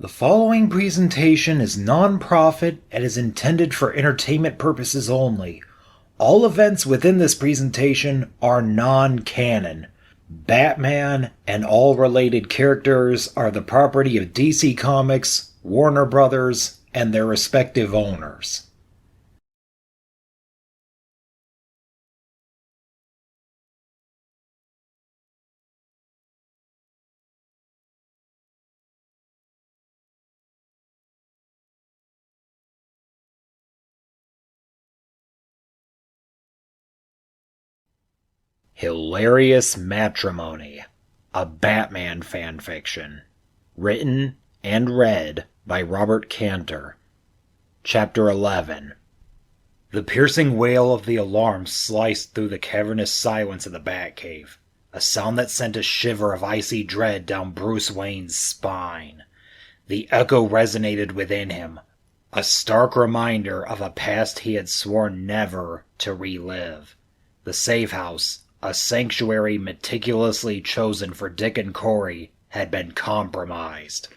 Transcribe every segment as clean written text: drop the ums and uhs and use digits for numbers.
The following presentation is non-profit and is intended for entertainment purposes only. All events within this presentation are non-canon. Batman and all related characters are the property of DC Comics, Warner Brothers, and their respective owners. Hilarious Matrimony, a Batman fanfiction. Written and read by Robert Cantor. Chapter 11. The piercing wail of the alarm sliced through the cavernous silence of the Batcave, a sound that sent a shiver of icy dread down Bruce Wayne's spine. The echo resonated within him, a stark reminder of a past he had sworn never to relive. The safe house, a sanctuary meticulously chosen for Dick and Corey, had been compromised.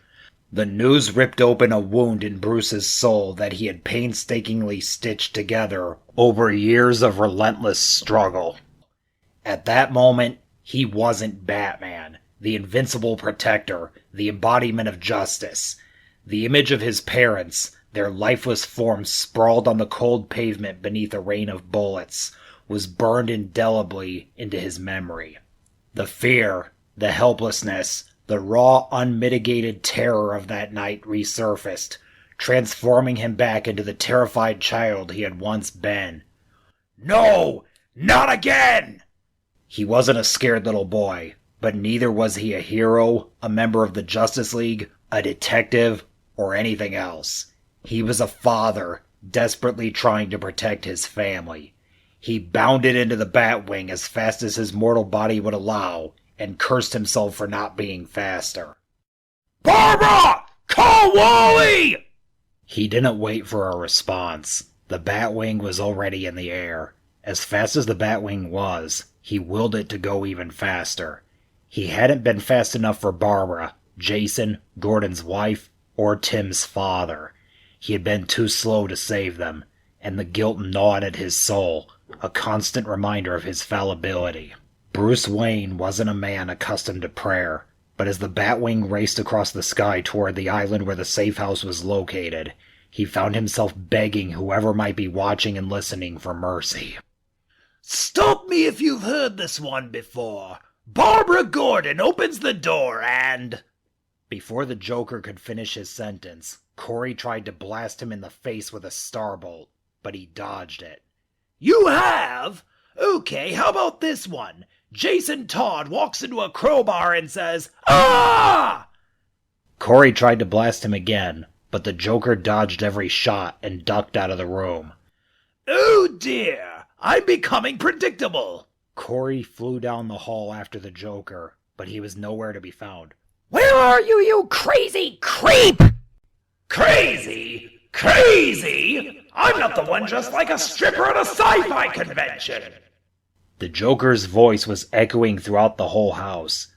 The news ripped open a wound in Bruce's soul that he had painstakingly stitched together over years of relentless struggle. At that moment, he wasn't Batman, the invincible protector, the embodiment of justice. The image of his parents, their lifeless forms sprawled on the cold pavement beneath a rain of bullets, was burned indelibly into his memory. The fear, the helplessness, the raw, unmitigated terror of that night resurfaced, transforming him back into the terrified child he had once been. No! Not again! He wasn't a scared little boy, but neither was he a hero, a member of the Justice League, a detective, or anything else. He was a father, desperately trying to protect his family. He bounded into the Batwing as fast as his mortal body would allow, and cursed himself for not being faster. "Barbara! Call Wally!" He didn't wait for a response. The Batwing was already in the air. As fast as the Batwing was, he willed it to go even faster. He hadn't been fast enough for Barbara, Jason, Gordon's wife, or Tim's father. He had been too slow to save them, and the guilt gnawed at his soul, a constant reminder of his fallibility. Bruce Wayne wasn't a man accustomed to prayer, but as the Batwing raced across the sky toward the island where the safe house was located, he found himself begging whoever might be watching and listening for mercy. "Stop me if you've heard this one before. Barbara Gordon opens the door and—" Before the Joker could finish his sentence, Corey tried to blast him in the face with a starbolt, but he dodged it. "You have? Okay, how about this one? Jason Todd walks into a crowbar and says, 'Ah!'" Corey tried to blast him again, but the Joker dodged every shot and ducked out of the room. "Oh dear, I'm becoming predictable." Corey flew down the hall after the Joker, but he was nowhere to be found. "Where are you, you crazy creep?" "Crazy? Crazy? I'm not the one dressed like a stripper at a sci-fi convention!" The Joker's voice was echoing throughout the whole house.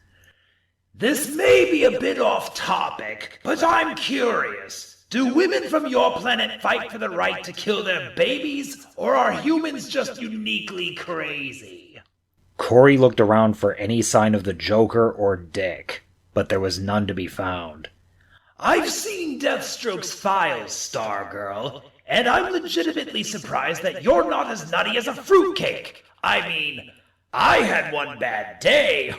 "This may be a bit off topic, but I'm curious. Do women from your planet fight for the right to kill their babies, or are humans just uniquely crazy?" Corey looked around for any sign of the Joker or Dick, but there was none to be found. "I've seen Deathstroke's files, Stargirl, and I'm legitimately surprised that you're not as nutty as a fruitcake. I mean, I had one bad day,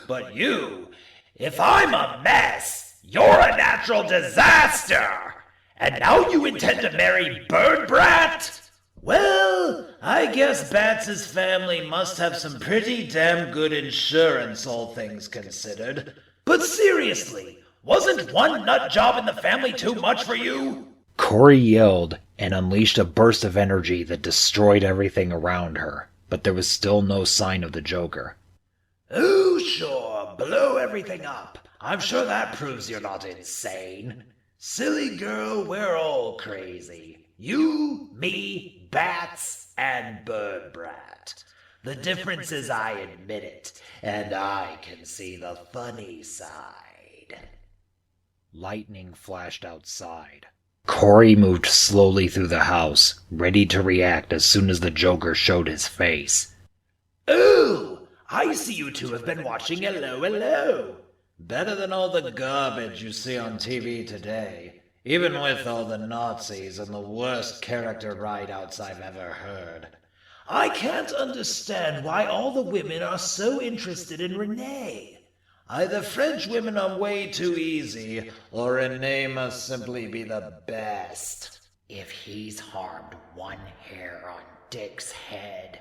but you, if I'm a mess, you're a natural disaster. And now you intend to marry Bird Brat? Well, I guess Bats' family must have some pretty damn good insurance, all things considered. But seriously, wasn't one nut job in the family too much for you?" Corey yelled and unleashed a burst of energy that destroyed everything around her, but there was still no sign of the Joker. "Oh, sure, blow everything up. I'm sure that proves you're not insane. Silly girl, we're all crazy. You, me, Bats, and Bird Brat. The difference is I admit it, and I can see the funny side." Lightning flashed outside. Corey moved slowly through the house, ready to react as soon as the Joker showed his face. "Oh, I see you two have been watching Hello, Hello. Better than all the garbage you see on TV today, even with all the Nazis and the worst character write-outs I've ever heard. I can't understand why all the women are so interested in Renee. Either French women are way too easy, or Renee must simply be the best." If he's harmed one hair on Dick's head.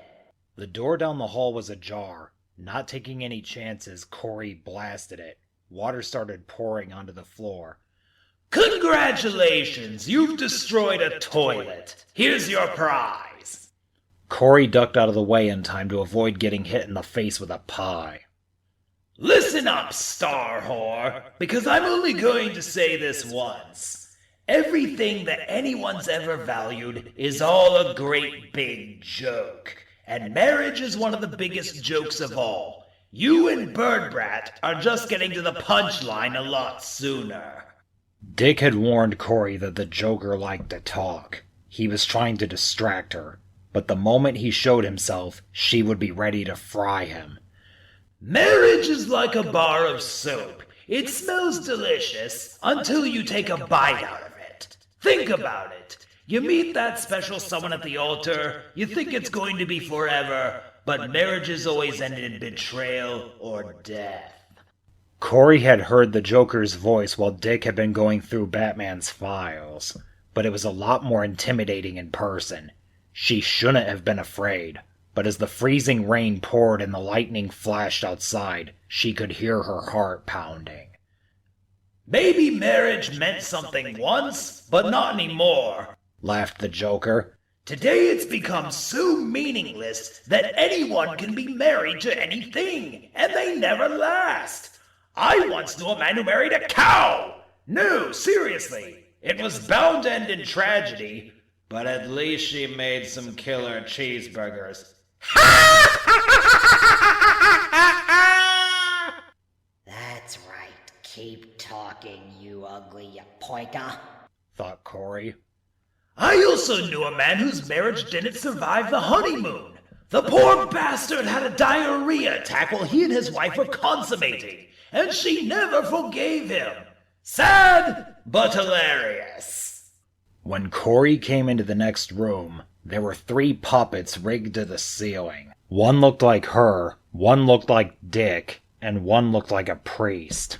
The door down the hall was ajar. Not taking any chances, Corey blasted it. Water started pouring onto the floor. "Congratulations, you've destroyed a toilet. Here's your prize." Corey ducked out of the way in time to avoid getting hit in the face with a pie. "Listen up, star whore, because I'm only going to say this once. Everything that anyone's ever valued is all a great big joke, and marriage is one of the biggest jokes of all. You and Bird Brat are just getting to the punchline a lot sooner." Dick had warned Corey that the Joker liked to talk. He was trying to distract her, but the moment he showed himself, she would be ready to fry him. "Marriage is like a bar of soap. It smells delicious until you take a bite out of it. Think about it. You meet that special someone at the altar, you think it's going to be forever, but marriages always end in betrayal or death." Corey had heard the Joker's voice while Dick had been going through Batman's files, but it was a lot more intimidating in person. She shouldn't have been afraid, but as the freezing rain poured and the lightning flashed outside, she could hear her heart pounding. "Maybe marriage meant something once, but not anymore," laughed the Joker. "Today it's become so meaningless that anyone can be married to anything, and they never last. I once knew a man who married a cow. No, seriously, it was bound to end in tragedy, but at least she made some killer cheeseburgers." That's right. Keep talking, you ugly pointer, thought Corey. "I also knew a man whose marriage didn't survive the honeymoon. The poor bastard had a diarrhea attack while he and his wife were consummating, and she never forgave him. Sad, but hilarious." When Corey came into the next room, there were 3 puppets rigged to the ceiling. One looked like her, one looked like Dick, and one looked like a priest.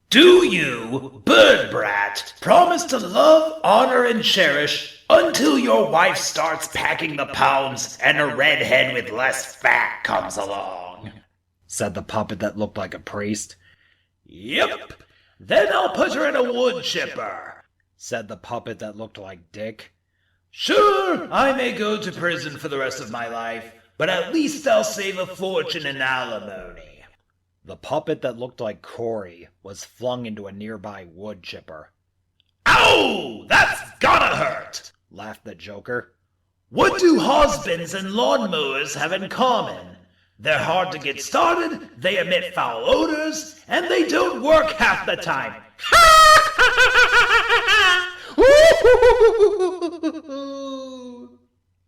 "Do you, Bird Brat, promise to love, honor, and cherish until your wife starts packing the pounds and a redhead with less fat comes along?" said the puppet that looked like a priest. "Yep. Then I'll put her in a wood chipper," said the puppet that looked like Dick. "Sure, I may go to prison for the rest of my life, but at least I'll save a fortune in alimony." The puppet that looked like Corey was flung into a nearby wood chipper. "Ow! That's gotta hurt!" laughed the Joker. "What do husbands and lawnmowers have in common? They're hard to get started, they emit foul odors, and they don't work half the time."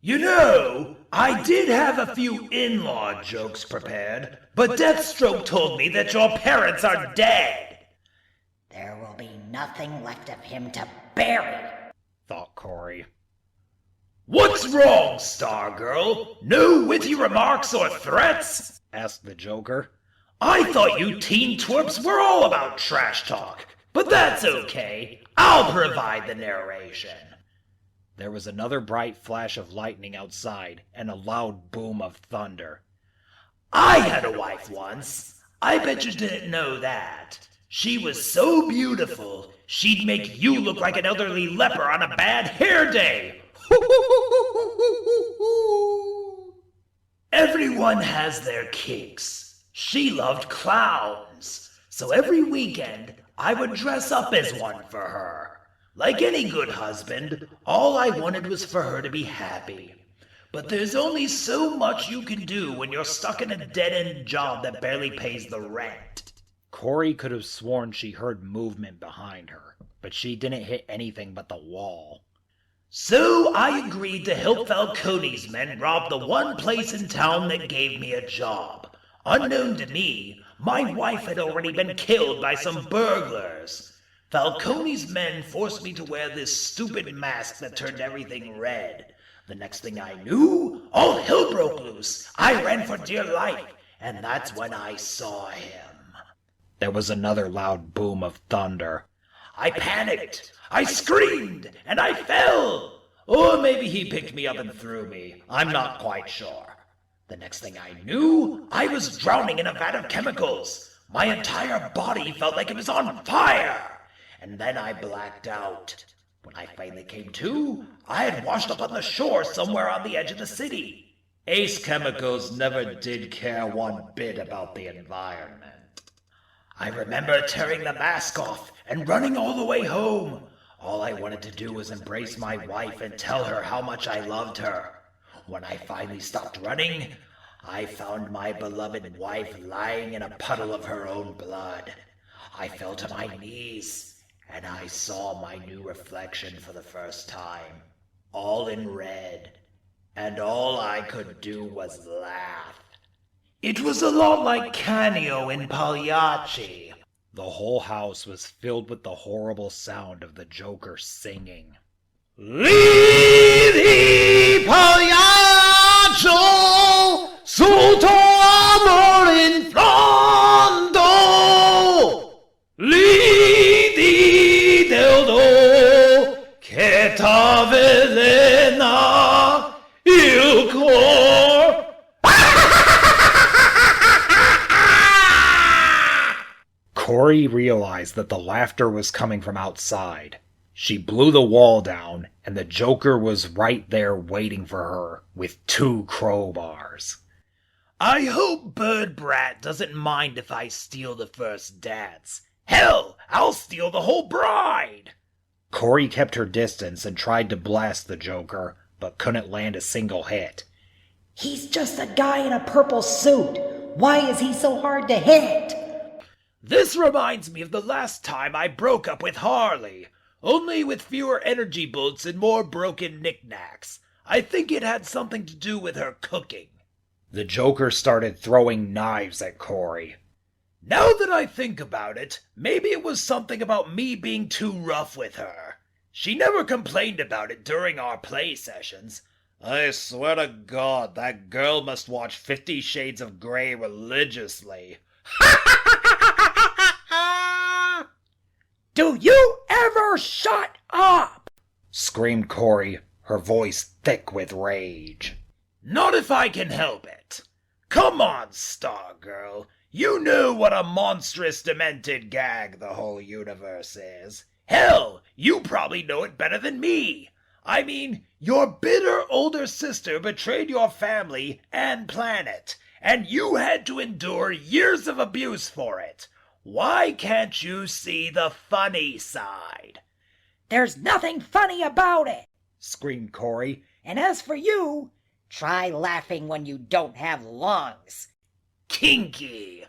You know, I did have a few in-law jokes prepared, but Deathstroke told me that your parents are dead. There will be nothing left of him to bury, thought Corey. "What's wrong, Stargirl? No witty remarks or threats?" asked the Joker. "I thought you teen twerps were all about trash talk, but that's okay. I'll provide the narration." There was another bright flash of lightning outside and a loud boom of thunder. "I had a wife once. I bet you didn't know that. She was so beautiful, she'd make you look like an elderly leper on a bad hair day." Everyone has their kinks. She loved clowns, so every weekend I would dress up as one for her. Like any good husband, all I wanted was for her to be happy. But there's only so much you can do when you're stuck in a dead-end job that barely pays the rent. Corey could have sworn she heard movement behind her, but she didn't hit anything but the wall. So I agreed to help Falcone's men rob the one place in town that gave me a job. Unknown to me, my wife had already been killed by some burglars. Falcone's men forced me to wear this stupid mask that turned everything red. The next thing I knew, all hell broke loose. I ran for dear life, and that's when I saw him. There was another loud boom of thunder. I panicked, I screamed, and I fell! Or maybe he picked me up and threw me. I'm not quite sure. The next thing I knew, I was drowning in a vat of chemicals. My entire body felt like it was on fire. And then I blacked out. When I finally came to, I had washed up on the shore somewhere on the edge of the city. Ace Chemicals never did care one bit about the environment. I remember tearing the mask off and running all the way home. All I wanted to do was embrace my wife and tell her how much I loved her. When I finally stopped running, I found my beloved wife lying in a puddle of her own blood. I fell to my knees, and I saw my new reflection for the first time, all in red, and all I could do was laugh. It was a lot like Canio in Pagliacci. The whole house was filled with the horrible sound of the Joker singing. Lidi Pagliaccio sotto amor in fondo. Lidi del do che t'avvelena il cor. Corey realized that the laughter was coming from outside. She blew the wall down, and the Joker was right there waiting for her with 2 crowbars. I hope Bird Brat doesn't mind if I steal the first dance. Hell, I'll steal the whole bride! Corey kept her distance and tried to blast the Joker, but couldn't land a single hit. He's just a guy in a purple suit. Why is he so hard to hit? This reminds me of the last time I broke up with Harley, only with fewer energy bolts and more broken knickknacks. I think it had something to do with her cooking. The Joker started throwing knives at Corey. Now that I think about it, maybe it was something about me being too rough with her. She never complained about it during our play sessions. I swear to God, that girl must watch 50 Shades of Grey religiously. Do you ever shut up? Screamed Corey, her voice thick with rage. Not if I can help it. Come on, Stargirl. You know what a monstrous, demented gag the whole universe is. Hell, you probably know it better than me. I mean, your bitter older sister betrayed your family and planet, and you had to endure years of abuse for it. Why can't you see the funny side? There's nothing funny about it, Screamed Corey. and as for you, try laughing when you don't have lungs. Kinky.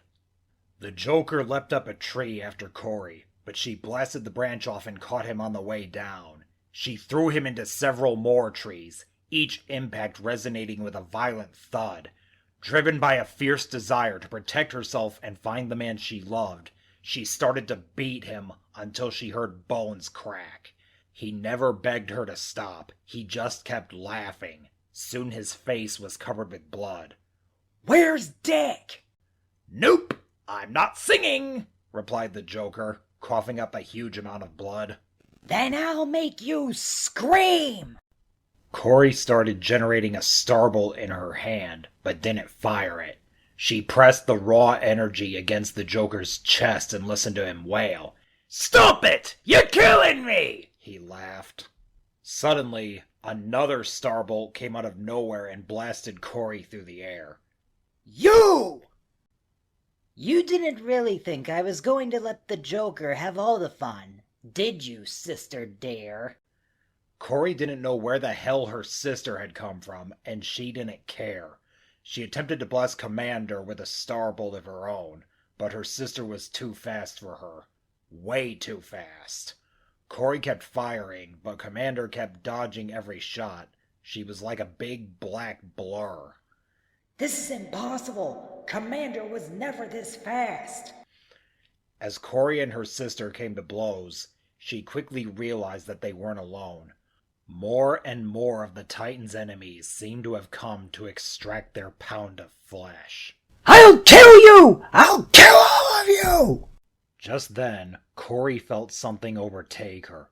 The Joker leapt up a tree after Corey, but she blasted the branch off and caught him on the way down. She threw him into several more trees, each impact resonating with a violent thud. Driven by a fierce desire to protect herself and find the man she loved, she started to beat him until she heard bones crack. He never begged her to stop. He just kept laughing. Soon his face was covered with blood. Where's Dick? Nope, I'm not singing, replied the Joker, coughing up a huge amount of blood. Then I'll make you scream. Corey started generating a starbolt in her hand, but didn't fire it. She pressed the raw energy against the Joker's chest and listened to him wail. Stop it! You're killing me! He laughed. Suddenly, another starbolt came out of nowhere and blasted Corey through the air. You! You didn't really think I was going to let the Joker have all the fun, did you, Sister Dare? Corey didn't know where the hell her sister had come from, and she didn't care. She attempted to blast Commander with a starbolt of her own, but her sister was too fast for her. Way too fast. Corey kept firing, but Commander kept dodging every shot. She was like a big black blur. This is impossible. Commander was never this fast. As Corey and her sister came to blows, she quickly realized that they weren't alone. More and more of the Titan's enemies seemed to have come to extract their pound of flesh. I'll kill you! I'll kill all of you! Just then, Corey felt something overtake her.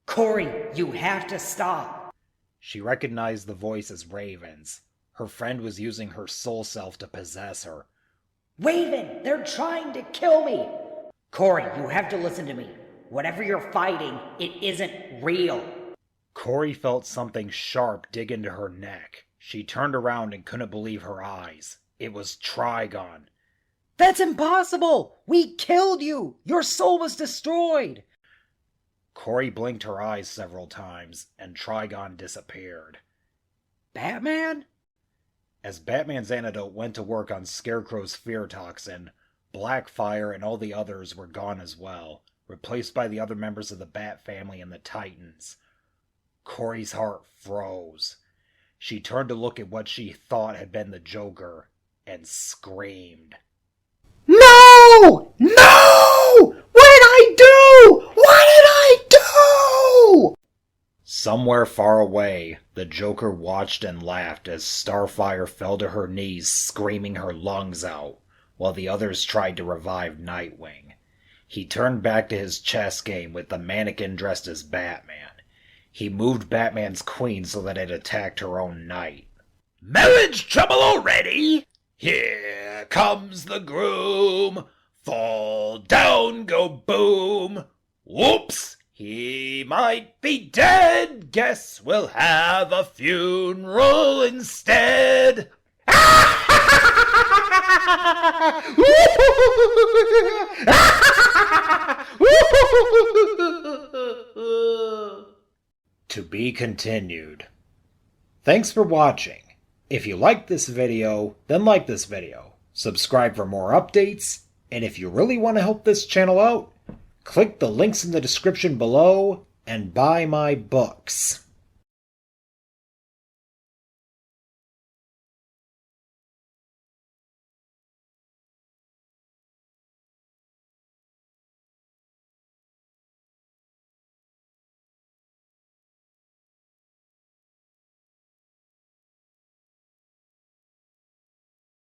Corey, you have to stop. She recognized the voice as Raven's. Her friend was using her soul self to possess her. Raven, they're trying to kill me! Corey, you have to listen to me. Whatever you're fighting, it isn't real. Corey felt something sharp dig into her neck. She turned around and couldn't believe her eyes. It was Trigon. That's impossible! We killed you! Your soul was destroyed! Corey blinked her eyes several times, and Trigon disappeared. Batman? As Batman's antidote went to work on Scarecrow's fear toxin, Blackfire and all the others were gone as well, replaced by the other members of the Bat family and the Titans. Corey's heart froze. She turned to look at what she thought had been the Joker, and screamed. No! No! What did I do? What did I do? Somewhere far away, the Joker watched and laughed as Starfire fell to her knees screaming her lungs out, while the others tried to revive Nightwing. He turned back to his chess game with the mannequin dressed as Batman. He moved Batman's queen so that it attacked her own knight. Marriage trouble already? Here comes the groom. Fall down, go boom. Whoops, he might be dead. Guess we'll have a funeral instead. To be continued. Thanks for watching. If you liked this video, then like this video. Subscribe for more updates, and if you really want to help this channel out, click the links in the description below and buy my books.